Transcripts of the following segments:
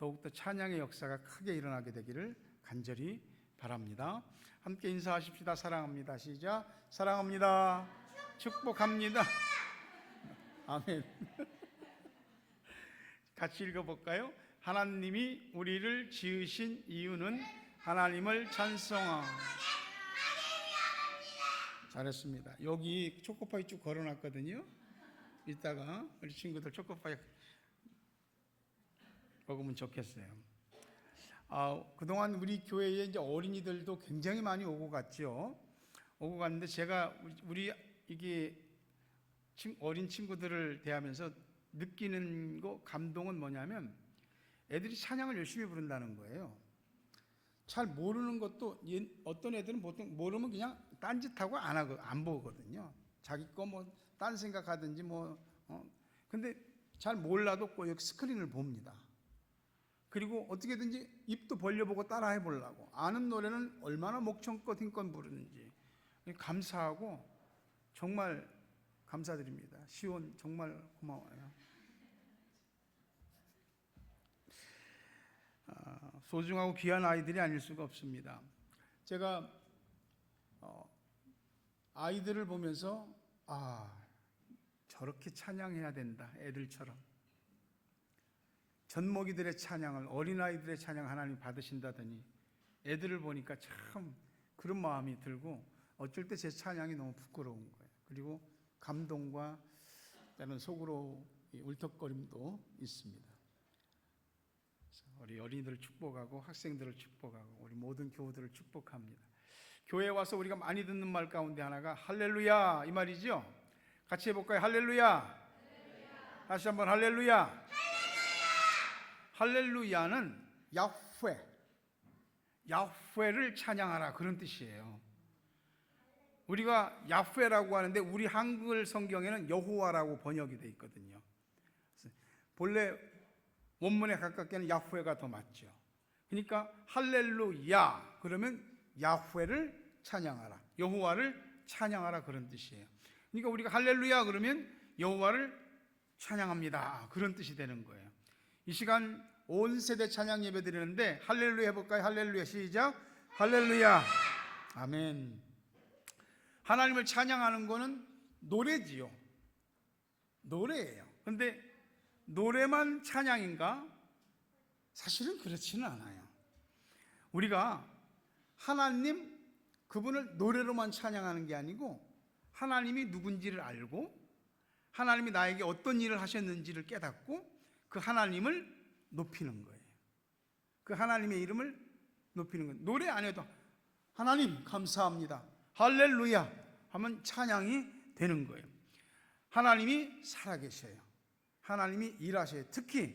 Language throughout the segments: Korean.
더욱더 찬양의 역사가 크게 일어나게 되기를 간절히 바랍니다. 함께 인사하십시다. 사랑합니다. 시작. 사랑합니다. 축복합니다. 아멘. 같이 읽어볼까요? 하나님이 우리를 지으신 이유는 하나님을 찬송하. 잘했습니다. 여기 초코파이 쭉 걸어놨거든요. 이따가 우리 친구들 초코파이 먹으면 좋겠어요. 그동안 우리 교회에 이제 어린이들도 굉장히 많이 오고 갔죠. 오고 갔는데 제가 우리 이게 어린 친구들을 대하면서 느끼는 감동은 뭐냐면 애들이 찬양을 열심히 부른다는 거예요. 잘 모르는 것도 어떤 애들은 보통 모르면 그냥 딴짓하고 안 보거든요. 자기 거 뭐 딴 생각하든지 근데 잘 몰라도 꼭 스크린을 봅니다. 그리고 어떻게든지 입도 벌려보고 따라해 보려고, 아는 노래는 얼마나 목청껏 힘껏 부르는지 감사하고 정말 감사드립니다. 시온 정말 고마워요. 소중하고 귀한 아이들이 아닐 수가 없습니다. 제가 아이들을 보면서 저렇게 찬양해야 된다. 애들처럼 젖먹이들의 찬양을, 어린아이들의 찬양 하나님 받으신다더니 애들을 보니까 참 그런 마음이 들고 어쩔 때 제 찬양이 너무 부끄러운 거예요. 그리고 감동과 때로는 속으로 울컥거림도 있습니다. 우리 어린이들을 축복하고 학생들을 축복하고 우리 모든 교우들을 축복합니다. 교회에 와서 우리가 많이 듣는 말 가운데 하나가 할렐루야 이 말이죠. 같이 해볼까요? 할렐루야. 다시 한번 할렐루야. 할렐루야는 야훼를 찬양하라 그런 뜻이에요. 우리가 야훼라고 하는데 우리 한글 성경에는 여호와라고 번역이 되어 있거든요. 본래 원문에 가깝게는 야훼가 더 맞죠. 그러니까 할렐루야 그러면 야훼를 찬양하라, 여호와를 찬양하라 그런 뜻이에요. 그러니까 우리가 할렐루야 그러면 여호와를 찬양합니다 그런 뜻이 되는 거예요. 이 시간 온 세대 찬양 예배 드리는데 할렐루야 해볼까요? 할렐루야 시작. 할렐루야. 아멘. 하나님을 찬양하는 거는 노래지요. 노래예요. 근데 노래만 찬양인가? 사실은 그렇지는 않아요. 우리가 하나님 그분을 노래로만 찬양하는 게 아니고 하나님이 누군지를 알고 하나님이 나에게 어떤 일을 하셨는지를 깨닫고 그 하나님을 높이는 거예요. 그 하나님의 이름을 높이는 거예요. 노래 안 해도 하나님 감사합니다 할렐루야 하면 찬양이 되는 거예요. 하나님이 살아계셔요. 하나님이 일하셔요. 특히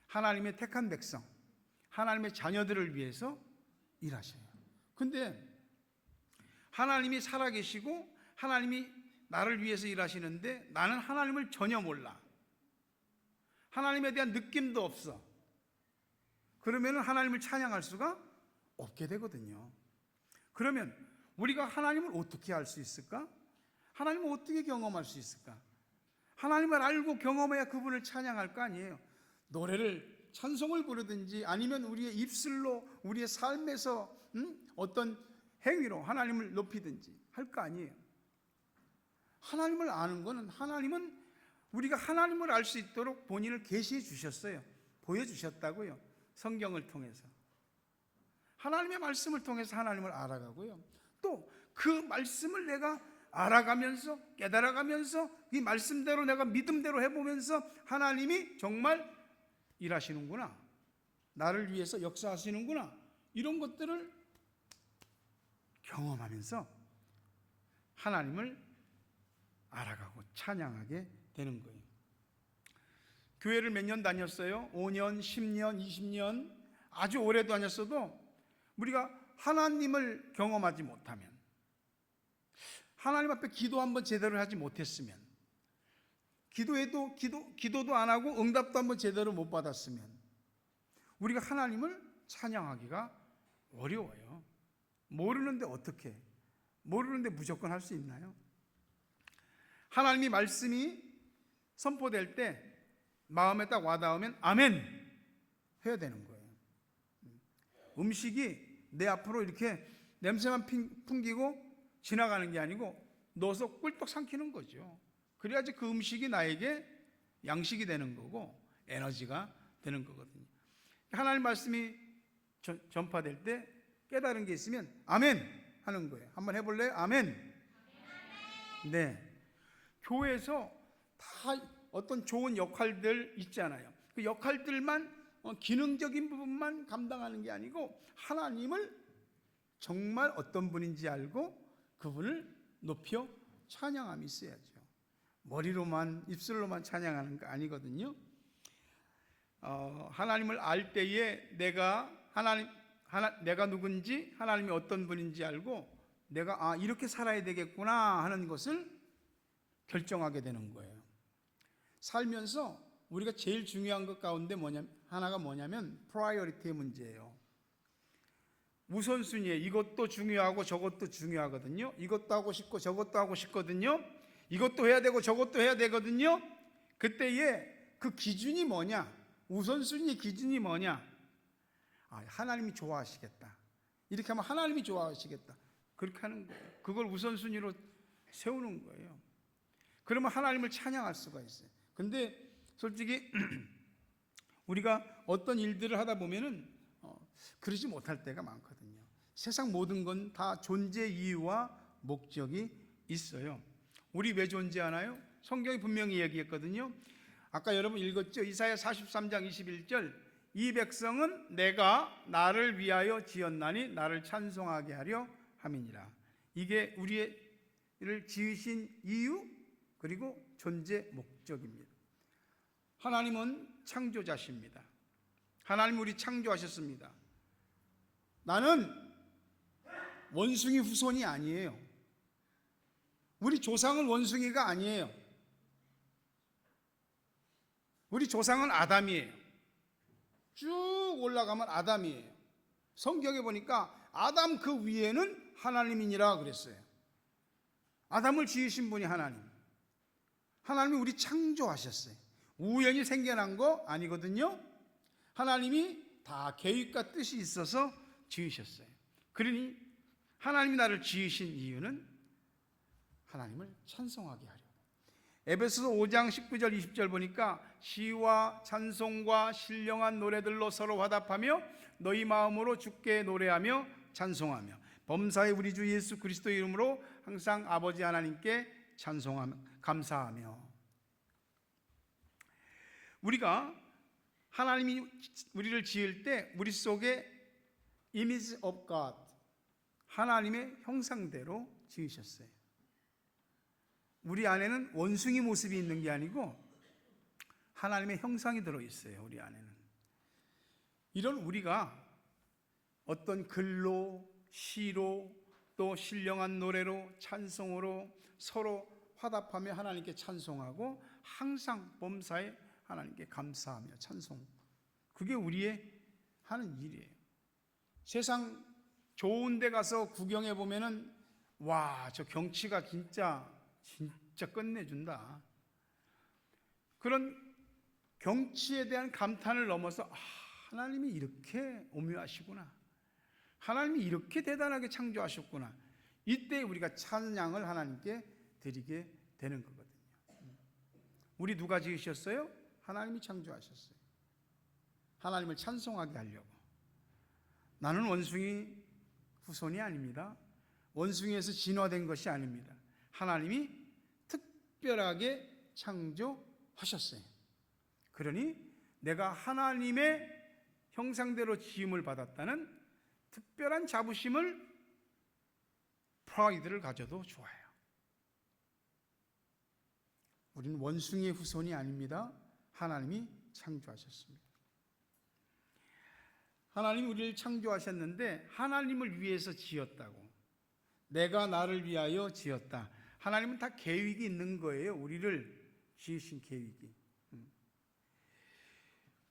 하나님의 택한 백성, 하나님의 자녀들을 위해서 일하셔요. 근데 하나님이 살아계시고 하나님이 나를 위해서 일하시는데 나는 하나님을 전혀 몰라. 하나님에 대한 느낌도 없어. 그러면 하나님을 찬양할 수가 없게 되거든요. 그러면 우리가 하나님을 어떻게 알 수 있을까? 하나님을 어떻게 경험할 수 있을까? 하나님을 알고 경험해야 그분을 찬양할 거 아니에요. 노래를 찬송을 부르든지 아니면 우리의 입술로 우리의 삶에서 어떤 행위로 하나님을 높이든지 할 거 아니에요. 하나님을 아는 것은 하나님은 우리가 하나님을 알 수 있도록 본인을 계시해 주셨어요. 보여주셨다고요. 성경을 통해서 하나님의 말씀을 통해서 하나님을 알아가고요. 또 그 말씀을 내가 알아가면서 깨달아가면서 이 말씀대로 내가 믿음대로 해보면서 하나님이 정말 일하시는구나, 나를 위해서 역사하시는구나, 이런 것들을 경험하면서 하나님을 알아가고 찬양하게 되는 거예요. 교회를 몇 년 다녔어요? 5년, 10년, 20년 아주 오래 다녔어도 우리가 하나님을 경험하지 못하면, 하나님 앞에 기도 한번 제대로 하지 못했으면, 기도도 안 하고 응답도 한번 제대로 못 받았으면 우리가 하나님을 찬양하기가 어려워요. 모르는데 어떻게? 모르는데 무조건 할 수 있나요? 하나님이 말씀이 선포될 때 마음에 딱 와닿으면 아멘 해야 되는 거예요. 음식이 내 앞으로 이렇게 냄새만 풍기고 지나가는 게 아니고 넣어서 꿀떡 삼키는 거죠. 그래야지 그 음식이 나에게 양식이 되는 거고 에너지가 되는 거거든요. 하나님 말씀이 전파될 때 깨달은 게 있으면 아멘 하는 거예요. 한번 해볼래요? 아멘. 네. 교회에서 다 어떤 좋은 역할들 있잖아요. 그 역할들만 기능적인 부분만 감당하는 게 아니고 하나님을 정말 어떤 분인지 알고 그분을 높여 찬양함이 있어야죠. 머리로만 입술로만 찬양하는 거 아니거든요. 하나님을 알 때에 내가 누군지 하나님이 어떤 분인지 알고 내가 이렇게 살아야 되겠구나 하는 것을 결정하게 되는 거예요. 살면서 우리가 제일 중요한 것 가운데 하나가 뭐냐면 프라이어리티의 문제예요. 우선순위에 이것도 중요하고 저것도 중요하거든요. 이것도 하고 싶고 저것도 하고 싶거든요. 이것도 해야 되고 저것도 해야 되거든요. 그때에 그 기준이 뭐냐? 우선순위 기준이 뭐냐? 하나님이 좋아하시겠다. 이렇게 하면 하나님이 좋아하시겠다. 그렇게 하는 거예요. 그걸 우선순위로 세우는 거예요. 그러면 하나님을 찬양할 수가 있어요. 근데 솔직히 우리가 어떤 일들을 하다 보면은 그러지 못할 때가 많거든요. 세상 모든 건 다 존재 이유와 목적이 있어요. 우리 왜 존재하나요? 성경이 분명히 얘기했거든요. 아까 여러분 읽었죠? 이사야 43장 21절 이 백성은 내가 나를 위하여 지었나니 나를 찬송하게 하려 함이니라. 이게 우리를 지으신 이유 그리고 존재 목적입니다. 하나님은 창조자십니다. 하나님 우리 창조하셨습니다. 나는 원숭이 후손이 아니에요. 우리 조상은 원숭이가 아니에요. 우리 조상은 아담이에요. 쭉 올라가면 아담이에요. 성경에 보니까 아담 그 위에는 하나님이니라 그랬어요. 아담을 지으신 분이 하나님. 하나님이 우리 창조하셨어요. 우연히 생겨난 거 아니거든요. 하나님이 다 계획과 뜻이 있어서 지으셨어요. 그러니 하나님이 나를 지으신 이유는 하나님을 찬송하게 하려고. 에베소서 5장 19절 20절 보니까 시와 찬송과 신령한 노래들로 서로 화답하며 너희 마음으로 주께 노래하며 찬송하며 범사의 우리 주 예수 그리스도 이름으로 항상 아버지 하나님께 찬송하며 감사하며. 우리가 하나님이 우리를 지을 때 우리 속에 image of God 하나님의 형상대로 지으셨어요. 우리 안에는 원숭이 모습이 있는 게 아니고 하나님의 형상이 들어있어요. 우리 안에는. 이런 우리가 어떤 글로 시로 또 신령한 노래로 찬송으로 서로 화답하며 하나님께 찬송하고 항상 범사에 하나님께 감사하며 찬송. 그게 우리의 하는 일이에요. 세상 좋은 데 가서 구경해 보면은 와, 저 경치가 진짜 끝내준다. 그런 경치에 대한 감탄을 넘어서 하나님이 이렇게 오묘하시구나. 하나님이 이렇게 대단하게 창조하셨구나. 이때 우리가 찬양을 하나님께 드리게 되는 거거든요. 우리 누가 지으셨어요? 하나님이 창조하셨어요. 하나님을 찬송하게 하려고. 나는 원숭이 후손이 아닙니다. 원숭이에서 진화된 것이 아닙니다. 하나님이 특별하게 창조하셨어요. 그러니 내가 하나님의 형상대로 지음을 받았다는 특별한 자부심을 프라이드를 가져도 좋아요. 우리는 원숭이의 후손이 아닙니다. 하나님이 창조하셨습니다. 하나님이 우리를 창조하셨는데 하나님을 위해서 지었다고. 내가 나를 위하여 지었다. 하나님은 다 계획이 있는 거예요. 우리를 지으신 계획이.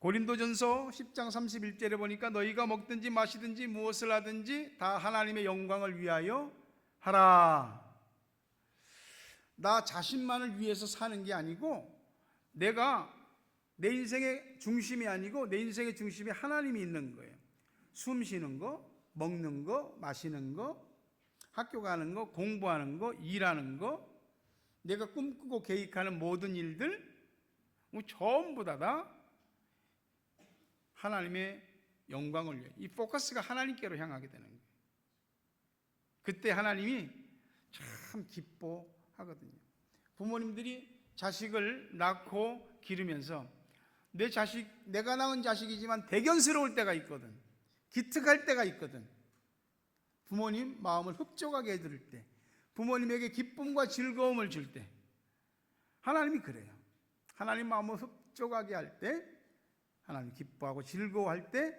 고린도전서 10장 31절에 보니까 너희가 먹든지 마시든지 무엇을 하든지 다 하나님의 영광을 위하여 하라. 나 자신만을 위해서 사는 게 아니고 내가 내 인생의 중심이 아니고 내 인생의 중심에 하나님이 있는 거예요. 숨 쉬는 거, 먹는 거, 마시는 거, 학교 가는 거, 공부하는 거, 일하는 거, 내가 꿈꾸고 계획하는 모든 일들 전부 다 하나님의 영광을 위해, 이 포커스가 하나님께로 향하게 되는 거예요. 그때 하나님이 참 기뻐하거든요. 부모님들이 자식을 낳고 기르면서 내 자식, 내가 낳은 자식이지만 대견스러울 때가 있거든. 기특할 때가 있거든. 부모님 마음을 흡족하게 해드릴 때, 부모님에게 기쁨과 즐거움을 줄 때, 하나님이 그래요. 하나님 마음을 흡족하게 할 때, 하나님 기뻐하고 즐거워할 때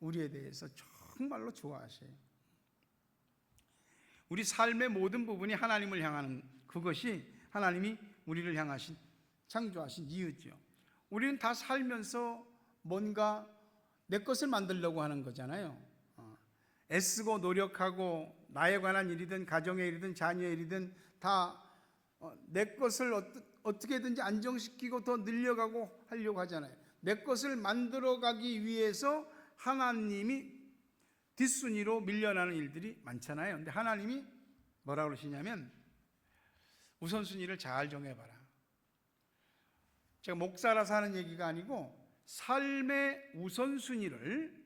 우리에 대해서 정말로 좋아하셔요. 우리 삶의 모든 부분이 하나님을 향하는, 그것이 하나님이 우리를 향하신, 창조하신 이유죠. 우리는 다 살면서 뭔가 내 것을 만들려고 하는 거잖아요. 애쓰고 노력하고 나에 관한 일이든 가정의 일이든 자녀의 일이든 다 내 것을 어떻게든지 안정시키고 더 늘려가고 하려고 하잖아요. 내 것을 만들어가기 위해서 하나님이 뒷순위로 밀려나는 일들이 많잖아요. 근데 하나님이 뭐라고 그러시냐면 우선순위를 잘 정해봐라. 제가 목사라서 하는 얘기가 아니고 삶의 우선순위를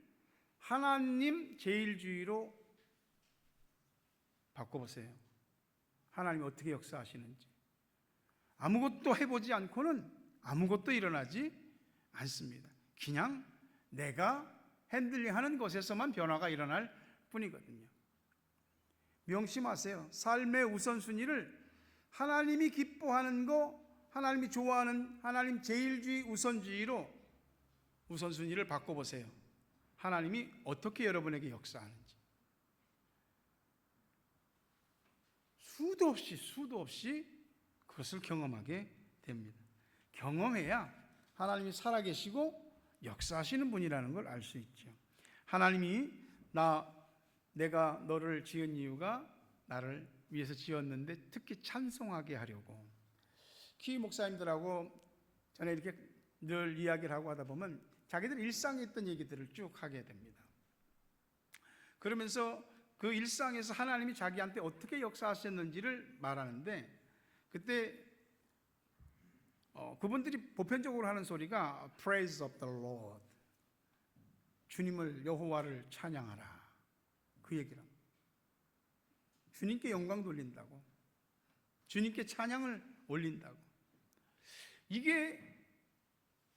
하나님 제일주의로 바꿔보세요. 하나님이 어떻게 역사하시는지. 아무것도 해보지 않고는 아무것도 일어나지 않습니다. 그냥 내가 핸들링하는 것에서만 변화가 일어날 뿐이거든요. 명심하세요. 삶의 우선순위를 하나님이 기뻐하는 거, 하나님이 좋아하는 하나님 제일주의 우선주의로 우선순위를 바꿔보세요. 하나님이 어떻게 여러분에게 역사하는지. 수도 없이 그것을 경험하게 됩니다. 경험해야 하나님이 살아계시고 역사하시는 분이라는 걸 알 수 있죠. 하나님이 내가 너를 지은 이유가 나를 위해서 지었는데 특히 찬송하게 하려고. 키 목사님들하고 전에 이렇게 늘 이야기를 하고 하다 보면 자기들 일상에 있던 얘기들을 쭉 하게 됩니다. 그러면서 그 일상에서 하나님이 자기한테 어떻게 역사하셨는지를 말하는데, 그때 그분들이 보편적으로 하는 소리가 Praise of the Lord, 주님을, 여호와를 찬양하라, 그 얘기를 합니다. 주님께 영광 돌린다고, 주님께 찬양을 올린다고. 이게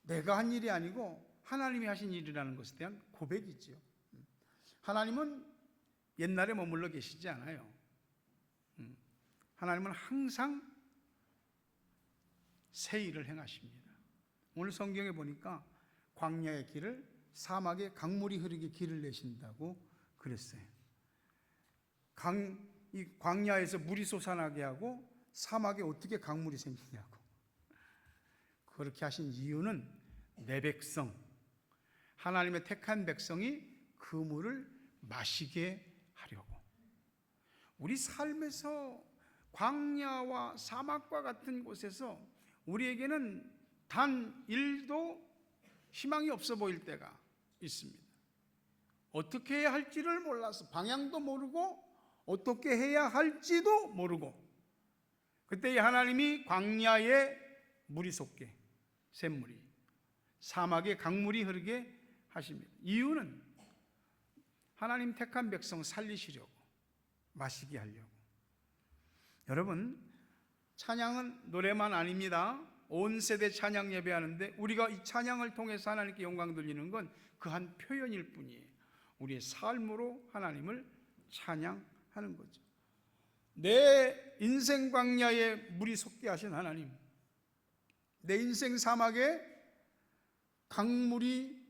내가 한 일이 아니고 하나님이 하신 일이라는 것에 대한 고백이지요. 하나님은 옛날에 머물러 계시지 않아요. 하나님은 항상 새 일을 행하십니다. 오늘 성경에 보니까 광야의 길을, 사막에 강물이 흐르게 길을 내신다고 그랬어요. 이 광야에서 물이 솟아나게 하고 사막에 어떻게 강물이 생기냐고. 그렇게 하신 이유는 내 백성, 하나님의 택한 백성이 그 물을 마시게 하려고. 우리 삶에서 광야와 사막과 같은 곳에서 우리에게는 단 1도 희망이 없어 보일 때가 있습니다. 어떻게 해야 할지를 몰라서, 방향도 모르고 어떻게 해야 할지도 모르고, 그때 하나님이 광야에 물이 솟게, 샘물이, 사막에 강물이 흐르게 하십니다. 이유는 하나님 택한 백성 살리시려고, 마시게 하려고. 여러분, 찬양은 노래만 아닙니다. 온 세대 찬양 예배하는데 우리가 이 찬양을 통해서 하나님께 영광 돌리는 건 그 한 표현일 뿐이에요. 우리의 삶으로 하나님을 찬양하는 거죠. 내 인생 광야에 물이 솟게 하신 하나님, 내 인생 사막에 강물이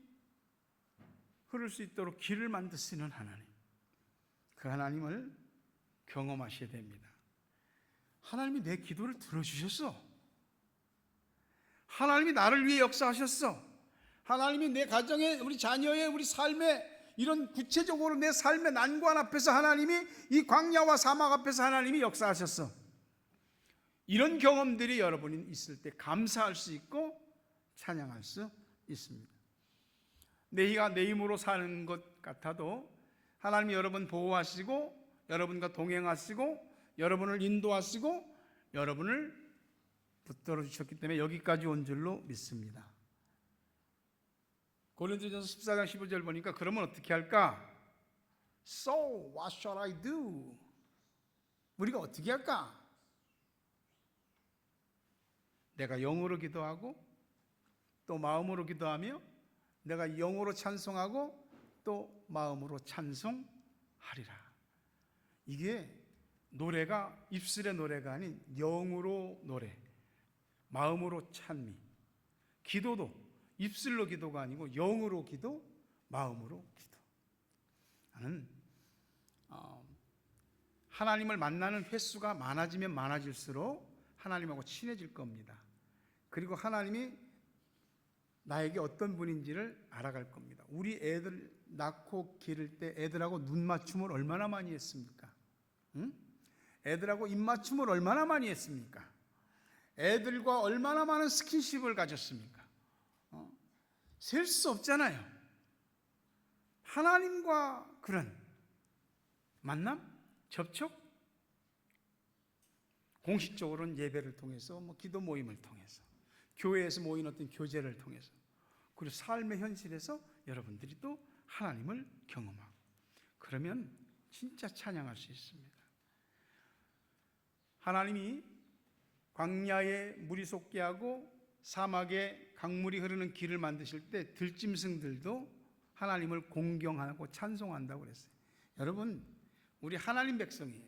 흐를 수 있도록 길을 만드시는 하나님, 그 하나님을 경험하셔야 됩니다. 하나님이 내 기도를 들어주셨어. 하나님이 나를 위해 역사하셨어. 하나님이 내 가정에, 우리 자녀의, 우리 삶에, 이런 구체적으로 내 삶의 난관 앞에서 하나님이, 이 광야와 사막 앞에서 하나님이 역사하셨어. 이런 경험들이 여러분이 있을 때 감사할 수 있고 찬양할 수 있습니다. 내가 내 힘으로 사는 것 같아도 하나님이 여러분 보호하시고 여러분과 동행하시고 여러분을 인도하시고 여러분을 붙들어 주셨기 때문에 여기까지 온 줄로 믿습니다. 고린도전서 14장 15절 보니까 그러면 어떻게 할까? So what shall I do? 우리가 어떻게 할까? 내가 영으로 기도하고 또 마음으로 기도하며 내가 영으로 찬송하고 또 마음으로 찬송하리라. 이게 노래가 입술의 노래가 아닌 영으로 노래, 마음으로 찬미. 기도도 입술로 기도가 아니고 영으로 기도, 마음으로 기도. 나는 하나님을 만나는 횟수가 많아지면 많아질수록 하나님하고 친해질 겁니다. 그리고 하나님이 나에게 어떤 분인지를 알아갈 겁니다. 우리 애들 낳고 기를 때 애들하고 눈 맞춤을 얼마나 많이 했습니까? 응? 애들하고 입 맞춤을 얼마나 많이 했습니까? 애들과 얼마나 많은 스킨십을 가졌습니까? 셀 수 없잖아요. 하나님과 그런 만남, 접촉, 공식적으로는 예배를 통해서, 기도 모임을 통해서, 교회에서 모인 어떤 교제를 통해서, 그리고 삶의 현실에서 여러분들이 또 하나님을 경험하고, 그러면 진짜 찬양할 수 있습니다. 하나님이 광야에 물이 솟게 하고 사막에 강물이 흐르는 길을 만드실 때 들짐승들도 하나님을 공경하고 찬송한다고 그랬어요. 여러분, 우리 하나님 백성이에요.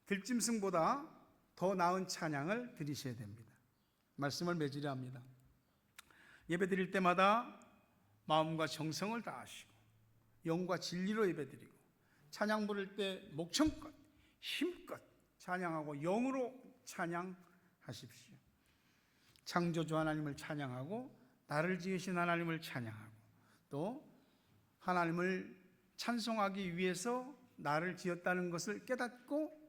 들짐승보다 더 나은 찬양을 드리셔야 됩니다. 말씀을 맺으려 합니다. 예배 드릴 때마다 마음과 정성을 다하시고 영과 진리로 예배 드리고 찬양 부를 때 목청껏 힘껏 찬양하고 영으로 찬양하십시오. 창조주 하나님을 찬양하고 나를 지으신 하나님을 찬양하고 또 하나님을 찬송하기 위해서 나를 지었다는 것을 깨닫고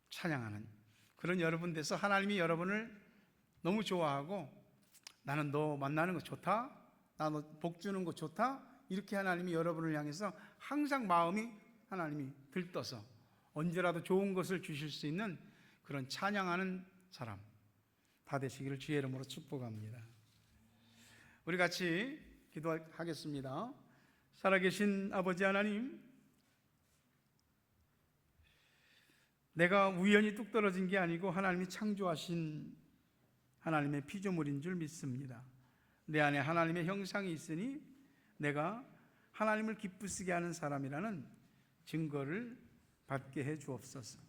찬양하는 그런 여러분 돼서 하나님이 여러분을 너무 좋아하고 나는 너 만나는 거 좋다, 나 너 복 주는 거 좋다, 이렇게 하나님이 여러분을 향해서 항상 마음이 하나님이 들떠서 언제라도 좋은 것을 주실 수 있는 그런 찬양하는 사람 다 되시기를 주의 이름으로 축복합니다. 우리 같이 기도하겠습니다. 살아계신 아버지 하나님, 내가 우연히 뚝 떨어진 게 아니고 하나님이 창조하신 하나님의 피조물인 줄 믿습니다. 내 안에 하나님의 형상이 있으니 내가 하나님을 기쁘시게 하는 사람이라는 증거를 받게 해 주옵소서.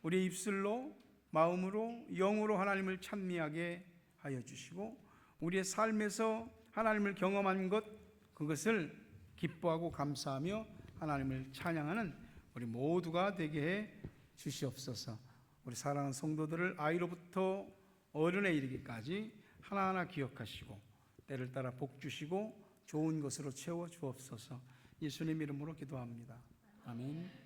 우리의 입술로, 마음으로, 영으로 하나님을 찬미하게 하여 주시고 우리의 삶에서 하나님을 경험한 것, 그것을 기뻐하고 감사하며 하나님을 찬양하는 우리 모두가 되게 해 주시옵소서. 우리 사랑하는 성도들을 아이로부터 어른에 이르기까지 하나하나 기억하시고 때를 따라 복 주시고 좋은 것으로 채워 주옵소서. 예수님 이름으로 기도합니다. 아멘.